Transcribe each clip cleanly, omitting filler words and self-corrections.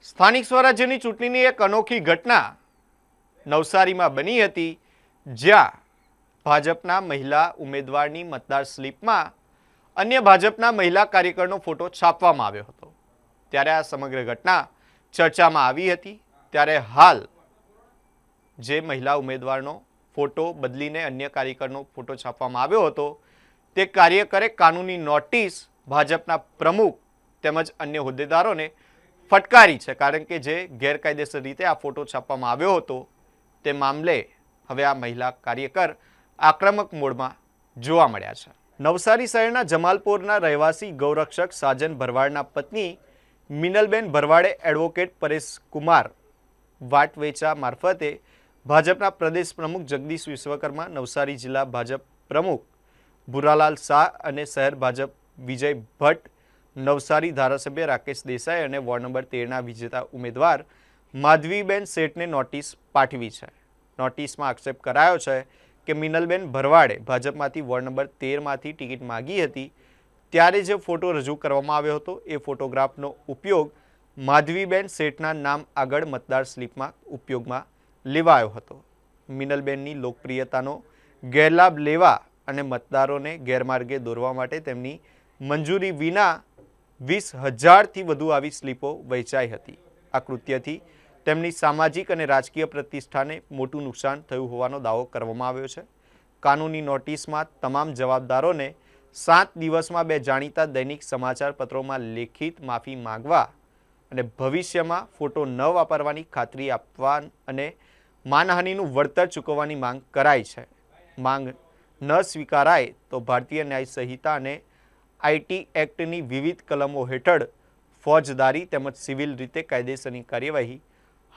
સ્થાનિક સ્વરાજ્યની ચૂંટણીની એક અનોખી ઘટના નવસારીમાં બની હતી, જ્યાં ભાજપના મહિલા ઉમેદવારની મતદાર સ્લીપમાં અન્ય ભાજપના મહિલા કાર્યકરનો ફોટો છાપવામાં આવ્યો હતો। ત્યારે આ સમગ્ર ઘટના ચર્ચામાં આવી હતી। ત્યારે હાલ જે મહિલા ઉમેદવારનો ફોટો બદલીને અન્ય કાર્યકરનો ફોટો છાપવામાં આવ્યો હતો, તે કાર્યકરે કાનૂની નોટિસ ભાજપના પ્રમુખ તેમજ અન્ય હોદ્દેદારોને ફટકારી છે, કારણ કે જે ગેરકાયદેસર રીતે આ ફોટો છાપવામાં આવ્યો હતો તે મામલે હવે આ મહિલા કાર્યકર આક્રમક મોડમાં જોવા મળ્યા છે। નવસારી શહેરના જમાલપુરના રહેવાસી ગૌરક્ષક સાજન ભરવાડના પત્ની મિનલબેન ભરવાડે એડવોકેટ પરેશ કુમાર વાટવેચા મારફતે ભાજપના પ્રદેશ પ્રમુખ જગદીશ વિશ્વકર્મા, નવસારી જિલ્લા ભાજપ પ્રમુખ ભુરાલાલ શાહ અને શહેર ભાજપ વિજય ભટ્ટ, નવસારી ધારાસભ્ય રાકેશ દેસાઈ અને વોર્ડ નંબર 13ના વિજેતા ઉમેદવાર માધવીબેન શેઠને નોટિસ પાઠવી છે। નોટિસમાં આક્ષેપ કરાયો છે કે મિનલબેન ભરવાડે ભાજપમાંથી વોર્ડ નંબર 13માંથી ટિકિટ માગી હતી, ત્યારે જે ફોટો રજૂ કરવામાં આવ્યો હતો એ ફોટોગ્રાફનો ઉપયોગ માધવીબેન શેઠના નામ આગળ મતદાર સ્લીપમાં ઉપયોગમાં લેવાયો હતો। મિનલબેનની લોકપ્રિયતાનો ગેરલાભ લેવા અને મતદારોને ગેરમાર્ગે દોરવા માટે તેમની મંજૂરી વિના 20,000થી વધુ આવી સ્લીપો વહેંચાઈ હતી। આ કૃત્યથી તેમની સામાજિક અને રાજકીય પ્રતિષ્ઠાને મોટું નુકસાન થયું હોવાનો દાવો કરવામાં આવ્યો છે। કાનૂની નોટિસમાં તમામ જવાબદારોને 7 દિવસમાં 2 જાણીતા દૈનિક સમાચાર પત્રોમાં લેખિત માફી માંગવા અને ભવિષ્યમાં ફોટો ન વાપરવાની ખાતરી આપવા અને માનહાનિનું વળતર ચૂકવવાની માંગ કરાઈ છે। માંગ ન સ્વીકારાય તો ભારતીય ન્યાય સંહિતા અને આઈટી એક્ટની વિવિધ કલમો હેઠળ ફોજદારી તેમજ સિવિલ રીતે કાયદેસરની કાર્યવાહી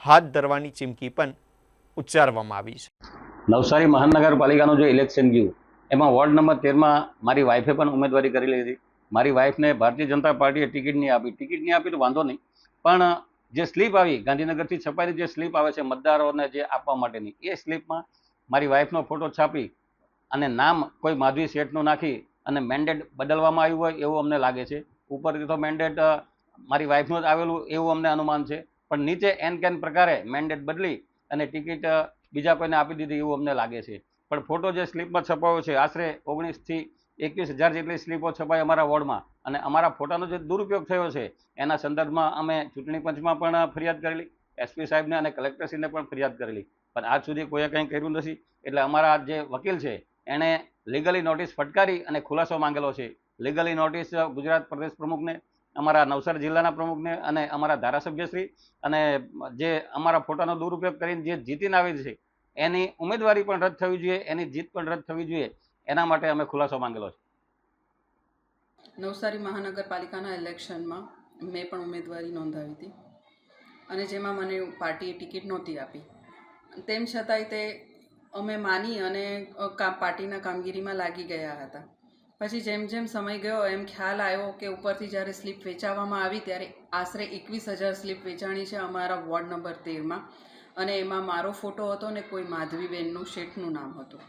હાથ ધરવાની ચીમકી પણ ઉચ્ચારવામાં આવી છે। નવસારી મહાનગરપાલિકાનું જે ઇલેક્શન ગયું એમાં વોર્ડ નંબર 13માં મારી વાઈફે પણ ઉમેદવારી કરેલી હતી। મારી વાઈફને ભારતીય જનતા પાર્ટીએ ટિકિટ નહીં આપી તો વાંધો નહીં, પણ જે સ્લીપ આવી ગાંધીનગરથી છપાયેલી જે સ્લીપ આવે છે મતદારોને જે આપવા માટેની, એ સ્લીપમાં મારી વાઈફનો ફોટો છાપી અને નામ કોઈ માધવી શેઠનું નાખી અને મેન્ડેટ બદલવામાં આવ્યું હોય એવું અમને લાગે છે। ઉપરથી તો મેન્ડેટ મારી વાઈફનું જ આવેલું એવું અમને અનુમાન છે, પણ નીચે એન કેન પ્રકારે મેન્ડેટ બદલી અને ટિકિટ બીજા કોઈને આપી દીધી એવું અમને લાગે છે। પણ ફોટો જે સ્લીપમાં છપાયો છે, આશરે 19,000થી 21,000 જેટલી સ્લીપો છપાઈ અમારા વોર્ડમાં, અને અમારા ફોટાનો જે દુરુપયોગ થયો છે એના સંદર્ભમાં અમે ચૂંટણી પંચમાં પણ ફરિયાદ કરેલી, એસપી સાહેબને અને કલેક્ટરશ્રીને પણ ફરિયાદ કરેલી, પણ આજ સુધી કોઈએ કંઈ કર્યું નથી। એટલે અમારા જે વકીલ છે એણે લીગલી નોટિસ ફટકારી અને ખુલાસો માંગેલો છે। લીગલી નોટિસ ગુજરાત પ્રદેશ પ્રમુખને, અમારા નવસારી જિલ્લાના પ્રમુખને અને અમારા ધારાસભ્યશ્રી, અને જે અમારા ફોટાનો દુરુપયોગ કરીને જે જીતીને આવી છે એની ઉમેદવારી પણ રદ થવી જોઈએ, એની જીત પણ રદ થવી જોઈએ, એના માટે અમે ખુલાસો માંગેલો છે। નવસારી મહાનગરપાલિકાના ઇલેક્શનમાં મેં પણ ઉમેદવારી નોંધાવી હતી અને જેમાં મને પાર્ટીએ ટિકિટ નહોતી આપી, તેમ છતાંય તે અમે માની અને પાર્ટીના કામગીરીમાં લાગી ગયા હતા। પછી જેમ જેમ સમય ગયો એમ ખ્યાલ આવ્યો કે ઉપરથી જ્યારે સ્લીપ વેચાવવામાં આવી ત્યારે આશરે 21,000 સ્લીપ વેચાણી છે અમારા વોર્ડ નંબર 13માં, અને એમાં મારો ફોટો હતો ને કોઈ માધવીબેનનું શેઠનું નામ હતું।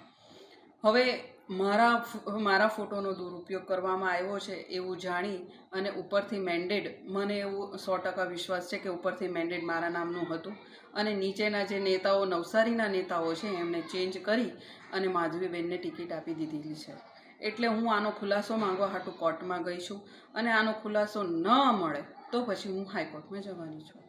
હવે મારા ફોટોનો દુરુપયોગ કરવામાં આવ્યો છે એવું જાણી અને ઉપરથી મેન્ડેટ, મને એવું 100% વિશ્વાસ છે કે ઉપરથી મેન્ડેટ મારા નામનું હતું અને નીચેના જે નેતાઓ, નવસારીના નેતાઓ છે, એમણે ચેન્જ કરી અને માધવીબેનને ટિકિટ આપી દીધેલી છે। એટલે હું આનો ખુલાસો માંગવા હાટુ કોર્ટમાં ગઈ છું, અને આનો ખુલાસો ન મળે તો પછી હું હાઈકોર્ટમાં જવાની છું।